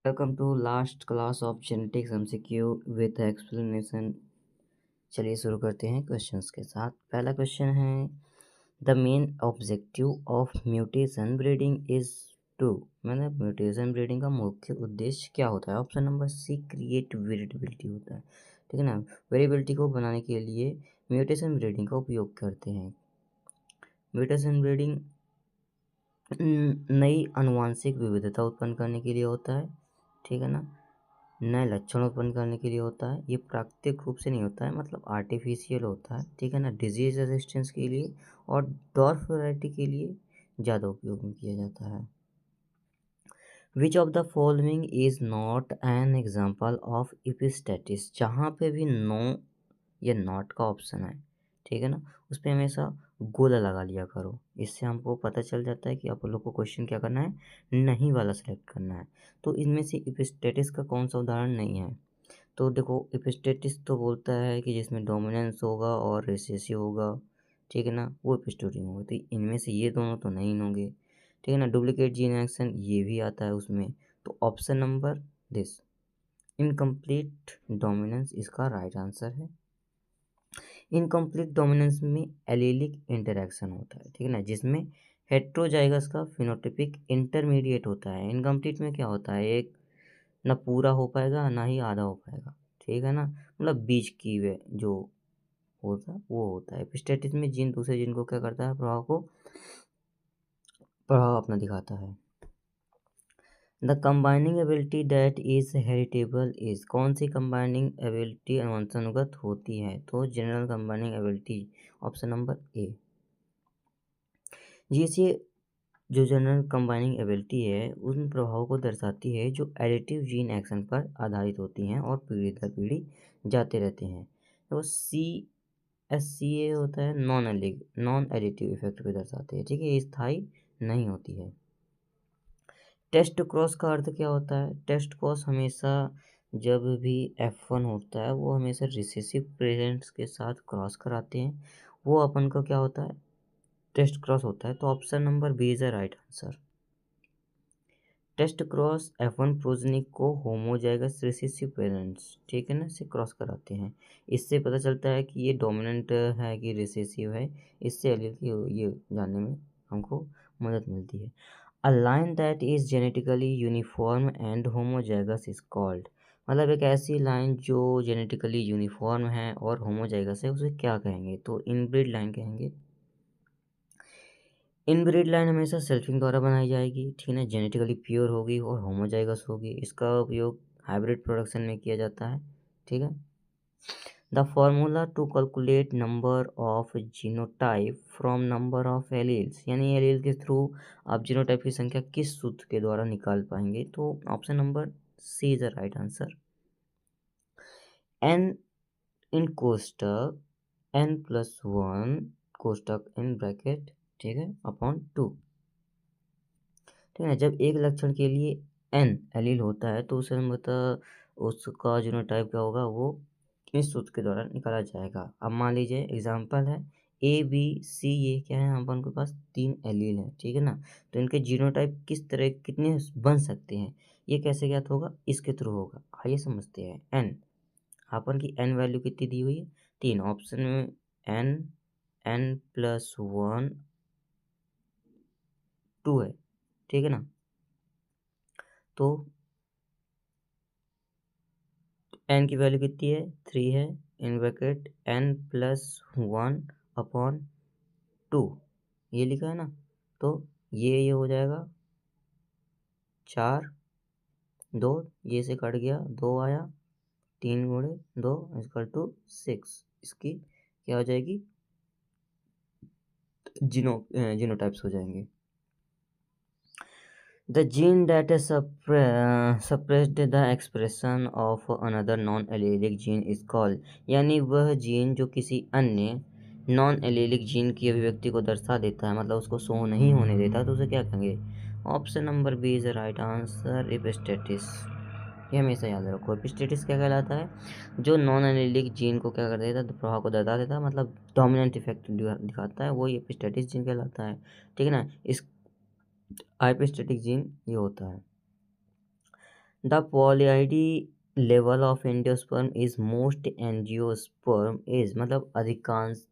Welcome to last class of genetics MCQ with explanation. चलिए शुरू करते हैं क्वेश्चंस के साथ। पहला क्वेश्चन है, the main objective of mutation breeding is to, मतलब म्यूटेशन ब्रीडिंग का मुख्य उद्देश्य क्या होता है? Option number C, create variability होता है। ठीक है ना, वेरिएबिलिटी को बनाने के लिए म्यूटेशन ब्रीडिंग का उपयोग करते हैं। म्यूटेशन ब्रीडिंग नई आनुवांशिक विविधता उत्पन्न करने के लिए होता है। ठीक है ना, नए लक्षण उत्पन्न करने के लिए होता है। ये प्राकृतिक रूप से नहीं होता है, मतलब आर्टिफिशियल होता है। ठीक है ना, डिजीज रेजिस्टेंस के लिए और डॉर्फ वैरायटी के लिए ज़्यादा उपयोग में किया जाता है। Which of the following is not an example of epistasis, जहाँ पे भी नो या नॉट का ऑप्शन है, ठीक है ना, उस पर हमेशा गोला लगा लिया करो। इससे हमको पता चल जाता है कि आप लोग को क्वेश्चन क्या करना है, नहीं वाला सेलेक्ट करना है। तो इनमें से इपिस्टेटिस का कौन सा उदाहरण नहीं है? तो देखो, इपिस्टेटिस तो बोलता है कि जिसमें डोमिनेंस होगा और रिसेसिव होगा, ठीक है ना, वो इपिस्टोटिक होगा। तो इनमें से ये दोनों तो नहीं होंगे। ठीक है ना, डुप्लीकेट जीन एक्शन ये भी आता है उसमें। तो option number this, incomplete dominance, इसका राइट आंसर है। इनकम्प्लीट डोमिनेंस में एलीलिक इंटरेक्शन होता है, ठीक है ना, जिसमें हेट्रोजाइगस का फिनोटाइपिक इंटरमीडिएट होता है। इनकम्प्लीट में क्या होता है, एक ना पूरा हो पाएगा ना ही आधा हो पाएगा, ठीक है ना, मतलब बीच की वे जो होता है वो होता है। एपिस्टेटिस में जीन दूसरे जीन को क्या करता है, प्रभाव अपना दिखाता है। The combining ability that is heritable is, कौन सी कंबाइनिंग एबिलिटी वंशानुगत होती है? तो general combining ability, option number A. जैसे जो जनरल कंबाइनिंग एबिलिटी है उन प्रभावों को दर्शाती है जो एडिटिव जीन एक्शन पर आधारित होती हैं और पीढ़ी दर पीढ़ी जाते रहते हैं। तो CSCA होता है नॉन एडिटिव इफेक्ट पे दर्शाते हैं, ठीक है, ये स्थायी नहीं होती है। टेस्ट क्रॉस का अर्थ क्या होता है? टेस्ट क्रॉस हमेशा जब भी F1 होता है वो हमेशा रिसेसिव पेरेंट्स के साथ क्रॉस कराते हैं, वो अपन का क्या होता है, टेस्ट क्रॉस होता है। तो option number B is the right answer. Test cross F1 progeny को होमोजाइगस रिसेसिव पेरेंट्स, ठीक है ना, से क्रॉस कराते हैं। इससे पता चलता है कि ये डोमिनेंट है कि रिसेसिव है। इससे एलील की ये जानने में हमको मदद मिलती है। A line that is genetically uniform and homozygous is called, मतलब एक ऐसी लाइन जो जेनेटिकली यूनिफॉर्म है और होमोजाइगस है, उसे क्या कहेंगे? तो इनब्रीड लाइन कहेंगे। इनब्रीड लाइन हमेशा सेल्फिंग द्वारा बनाई जाएगी, ठीक है ना, जेनेटिकली प्योर होगी और होमोजाइगस होगी। इसका उपयोग हाइब्रिड प्रोडक्शन में किया जाता है, ठीक है। The formula to calculate number of genotype from number of alleles, यानी एलील के थ्रू आप जीनोटाइप की संख्या किस सूत्र के द्वारा निकाल पाएंगे? तो option number C is the right answer. N in कोष्टक n+1 कोष्टक इन ब्रैकेट, ठीक है, अपॉन 2, ठीक है ना। जब एक लक्षण के लिए n एलील होता है तो उसे मतलब उसका जीनोटाइप क्या होगा, वो इस सूत्र के द्वारा निकाला जाएगा। अब मान लीजिए एग्जांपल है A B C, ये क्या है, अपन के पास 3 एलील हैं, ठीक है ना। तो इनके जीनोटाइप किस तरह कितने बन सकते हैं, ये कैसे ज्ञात होगा, इसके थ्रू होगा। आइए समझते हैं। n, अपन की n वैल्यू कितनी दी हुई है, 3। ऑप्शन में n n+1 2 है, ठीक है ना। तो n की वैल्यू कितनी है, 3 है, इन ब्रैकेट n+1 अपॉन 2, ये लिखा है ना। तो ये हो जाएगा 4, 2, ये से कट गया, 2 आया, 3 गुणे 2 इक्वल टू 6। इसकी क्या हो जाएगी, जीनोटाइप्स हो जाएंगे। The gene that suppressed the expression of another non allylic gene is called, यानी वह जीन जो किसी अन्य नॉन एलेलिक जीन की अभिव्यक्ति को दर्शा देता है, मतलब उसको शो नहीं होने देता, तो उसे क्या कहेंगे? Option number B is the right answer, epistasis. ये हमेशा याद रखो, एपिस्टेटिस क्या कहलाता है, जो नॉन एलेलिक जीन को क्या कर देता है, प्रभाव को दर्शा देता है, मतलब डोमिनेंट इफेक्ट दिखाता है, वो एपिस्टेटिस जीन कहलाता है, ठीक है ना। इस हाइपोस्टैटिक जीन ये होता है। The polyploidy level of angiosperm is most angiosperm is, मतलब अधिकांश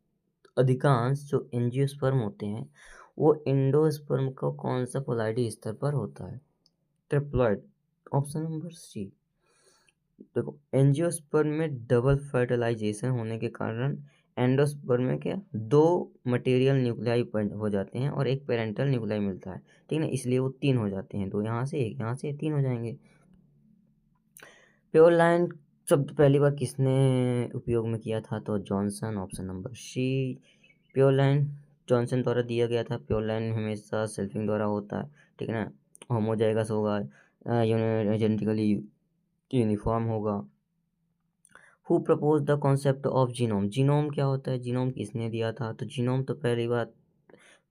अधिकांश जो एंजियोस्पर्म होते हैं वो एंडोस्पर्म का कौन सा पोलैरिटी स्तर पर होता है? Triploid, option number C. देखो, एंजियोस्पर्म में डबल फर्टिलाइजेशन होने के कारण एंडोस्पर्म में क्या दो मटेरियल न्यूक्लियाई हो जाते हैं और एक पेरेंटल न्यूक्लियाई मिलता है, ठीक है ना, इसलिए वो तीन हो जाते हैं, दो यहाँ से एक यहाँ से, तीन हो जाएंगे। प्योर लाइन शब्द पहली बार किसने उपयोग में किया था? तो Johnson, option number C. Pure line Johnson द्वारा दिया गया था। प्योर लाइन हमेशा सेल्फिंग द्वारा होता है, ठीक है ना, होमोजाइगस होगा, जेनेटिकली यूनिफॉर्म होगा। Who propose the concept of genome? Genome क्या होता है, जीनोम किसने दिया था? तो जीनोम तो पहली बार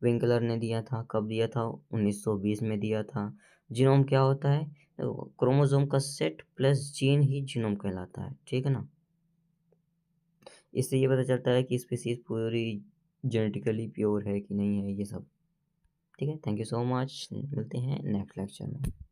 विंकलर ने दिया था। कब दिया था? 1920 में दिया था। जीनोम क्या होता है? क्रोमोसोम का सेट प्लस जीन ही जीनोम कहलाता है, ठीक है ना। इससे ये पता चलता है कि स्पीसीज पूरी जेनेटिकली प्योर है कि नहीं है, ये सब। ठीक है, थैंक यू सो मच, मिलते हैं नेक्स्ट लेक्चर में।